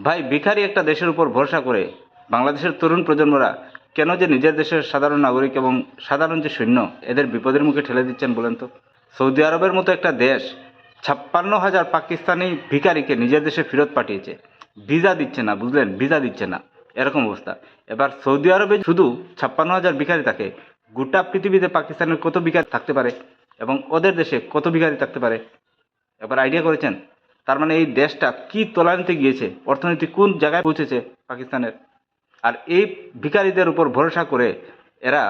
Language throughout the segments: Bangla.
ভাই, ভিখারি একটা দেশের উপর ভরসা করে বাংলাদেশের তরুণ প্রজন্মরা কেন যে নিজের দেশের সাধারণ নাগরিক এবং সাধারণ যে সৈন্য এদের বিপদের মুখে ঠেলে দিচ্ছেন বলেন তো? সৌদি আরবের মতো একটা দেশ 56,000 পাকিস্তানি ভিখারিকে নিজের দেশে ফেরত পাঠিয়েছে। ভিসা দিচ্ছে না, বুঝলেন? ভিসা দিচ্ছে না, এরকম অবস্থা। এবার সৌদি আরবে শুধু 56,000 ভিখারি থাকে, গোটা পৃথিবীতে পাকিস্তানের কত ভিখারি থাকতে পারে এবং ওদের দেশে কত ভিখারি থাকতে পারে? এবার আইডিয়া করেছেন? তার মানে এই দেশটা কি তলানিতে গিয়েছে, অর্থনীতি কোন জায়গায় পৌঁছেছে পাকিস্তানের। আর এই ভিখারিদের উপর ভরসা করে এরা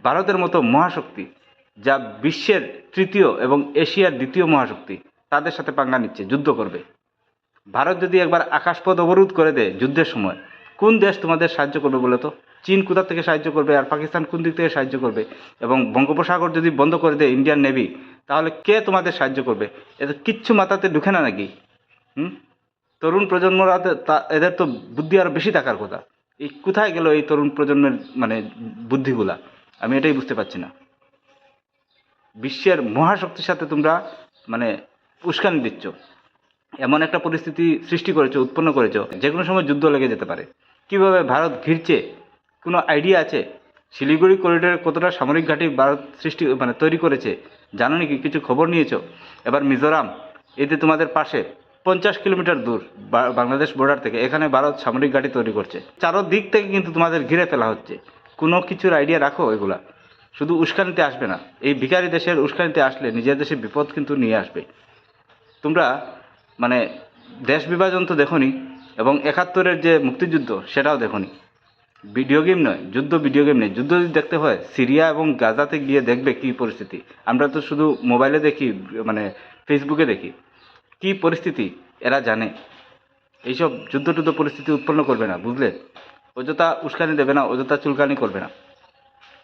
ভারতের মতো মহাশক্তি, যা বিশ্বের তৃতীয় এবং এশিয়ার দ্বিতীয় মহাশক্তি, তাদের সাথে পাঙ্গা নিচ্ছে, যুদ্ধ করবে। ভারত যদি একবার আকাশপথ অবরোধ করে দেয় যুদ্ধের সময়, কোন দেশ তোমাদের সাহায্য করবে বলে তো? চীন কোথা থেকে সাহায্য করবে আর পাকিস্তান কোন দিক থেকে সাহায্য করবে? এবং বঙ্গোপসাগর যদি বন্ধ করে দেয় ইন্ডিয়ান নেভি, তাহলে কে তোমাদের সাহায্য করবে? এদের কিচ্ছু মাথাতে ঢুকে না নাকি? হুম? তরুণ প্রজন্মরা এদের তো বুদ্ধি আরও বেশি থাকার কথা। এই কোথায় গেল এই তরুণ প্রজন্মের মানে বুদ্ধিগুলা? আমি এটাই বুঝতে পারছি না। বিশ্বের মহাশক্তির সাথে তোমরা মানে উস্কানি দিচ্ছ, এমন একটা পরিস্থিতি সৃষ্টি করেছো, উৎপন্ন করেছো, যে কোনো সময় যুদ্ধ লেগে যেতে পারে। কিভাবে ভারত ঘিরছে কোনো আইডিয়া আছে? শিলিগুড়ি করিডোরে কতটা সামরিক ঘাঁটি ভারত সৃষ্টি মানে তৈরি করেছে জানো নাকি? কিছু খবর নিয়েছো? এবার মিজোরাম, এতে তোমাদের পাশে 50 কিলোমিটার দূর বাংলাদেশ বর্ডার থেকে, এখানে ভারত সামরিক ঘাঁটি তৈরি করছে। চারোদিক থেকে কিন্তু তোমাদের ঘিরে ফেলা হচ্ছে। কোনো কিছুর আইডিয়া রাখো? এগুলা শুধু উস্কানিতে আসবে না। এই ভিখারি দেশের উস্কানিতে আসলে নিজের দেশে বিপদ কিন্তু নিয়ে আসবে। তোমরা মানে দেশ বিভাজন তো দেখোনি, এবং 71-এর যে মুক্তিযুদ্ধ সেটাও দেখোনি। ভিডিও গেম নয় যুদ্ধ, ভিডিও গেম নেই যুদ্ধ। যদি দেখতে হয় সিরিয়া এবং গাজাতে গিয়ে দেখবে কী পরিস্থিতি। আমরা তো শুধু মোবাইলে দেখি, মানে ফেসবুকে দেখি। কী পরিস্থিতি এরা জানে। এইসব যুদ্ধ টুদ্ধ পরিস্থিতি উৎপন্ন করবে না, বুঝলে? অযথা উস্কানি দেবে না, অযথা চুলকানি করবে না,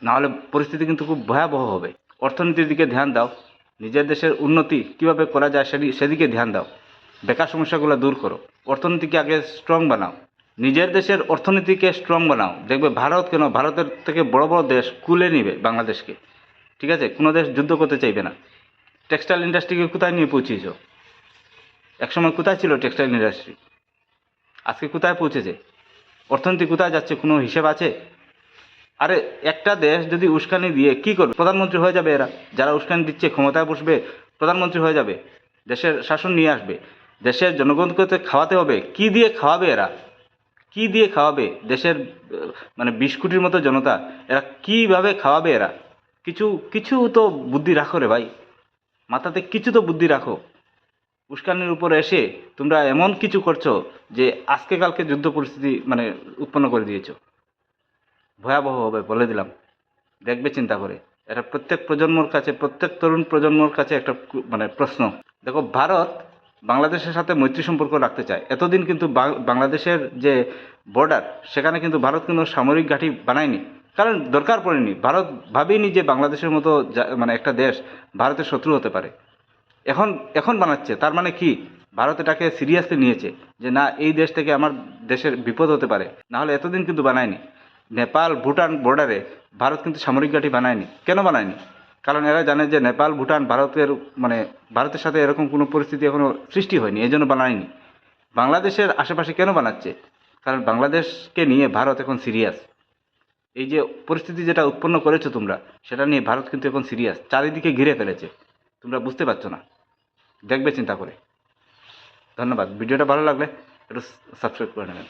নাহলে পরিস্থিতি কিন্তু খুব ভয়াবহ হবে। অর্থনীতির দিকে ধ্যান দাও, নিজের দেশের উন্নতি কীভাবে করা যায় সেদিকে ধ্যান দাও। বেকার সমস্যাগুলো দূর করো, অর্থনীতিকে আগে স্ট্রং বানাও, নিজের দেশের অর্থনীতিকে স্ট্রং বানাও। দেখবে ভারত কেন, ভারতের থেকে বড় বড় দেশ কুলে নিবে বাংলাদেশকে। ঠিক আছে? কোনো দেশ যুদ্ধ করতে চাইবে না। টেক্সটাইল ইন্ডাস্ট্রিকে কোথায় নিয়ে পৌঁছেছ? একসময় কোথায় ছিল টেক্সটাইল ইন্ডাস্ট্রি? আজকে কোথায় পৌঁছেছে? অর্থনীতি কোথায় যাচ্ছে কোনো হিসেব আছে? আরে একটা দেশ যদি উস্কানি দিয়ে কী করবে? প্রধানমন্ত্রী হয়ে যাবে এরা। যারা উস্কানি দিচ্ছে ক্ষমতায় বসবে, প্রধানমন্ত্রী হয়ে যাবে, দেশের শাসন নিয়ে আসবে। দেশের জনগণকে তো খাওয়াতে হবে। কি দিয়ে খাওয়াবে এরা? কি দিয়ে খাওয়াবে দেশের মানে 20 কোটির মতো জনতা? এরা কিভাবে খাওয়াবে এরা? কিছু কিছু তো বুদ্ধি রাখো রে ভাই, মাথাতে কিছু তো বুদ্ধি রাখো। উস্কানির উপর এসে তোমরা এমন কিছু করছো যে আজকে কালকে যুদ্ধ পরিস্থিতি মানে উৎপন্ন করে দিয়েছো। ভয়াবহ হবে বলে দিলাম, দেখবে চিন্তা করে। এটা প্রত্যেক প্রজন্মর কাছে, প্রত্যেক তরুণ প্রজন্মর কাছে একটা মানে প্রশ্ন। দেখো, ভারত বাংলাদেশের সাথে মৈত্রী সম্পর্ক রাখতে চায়। এতদিন কিন্তু বাংলাদেশের যে বর্ডার, সেখানে কিন্তু ভারত কিন্তু সামরিক ঘাঁটি বানায়নি, কারণ দরকার পড়েনি। ভারত ভাবেনি যে বাংলাদেশের মতো মানে একটা দেশ ভারতের শত্রু হতে পারে। এখন এখন বানাচ্ছে, তার মানে কি? ভারত এটাকে সিরিয়াসলি নিয়েছে যে না, এই দেশ থেকে আমার দেশের বিপদ হতে পারে, নাহলে এতদিন কিন্তু বানায়নি। নেপাল ভুটান বর্ডারে ভারত কিন্তু সামরিক ঘাঁটি বানায়নি। কেন বানায়নি? কারণ এরা জানে যে নেপাল ভুটান ভারতের মানে ভারতের সাথে এরকম কোনো পরিস্থিতি এখনও সৃষ্টি হয়নি, এই জন্য বানায়নি। বাংলাদেশের আশেপাশে কেন বানাচ্ছে? কারণ বাংলাদেশকে নিয়ে ভারত এখন সিরিয়াস। এই যে পরিস্থিতি যেটা উৎপন্ন করেছো তোমরা, সেটা নিয়ে ভারত কিন্তু এখন সিরিয়াস, চারিদিকে ঘিরে ফেলেছে। তোমরা বুঝতে পারছো না, দেখবে চিন্তা করে। ধন্যবাদ। ভিডিওটা ভালো লাগলে একটু সাবস্ক্রাইব করে নেবেন।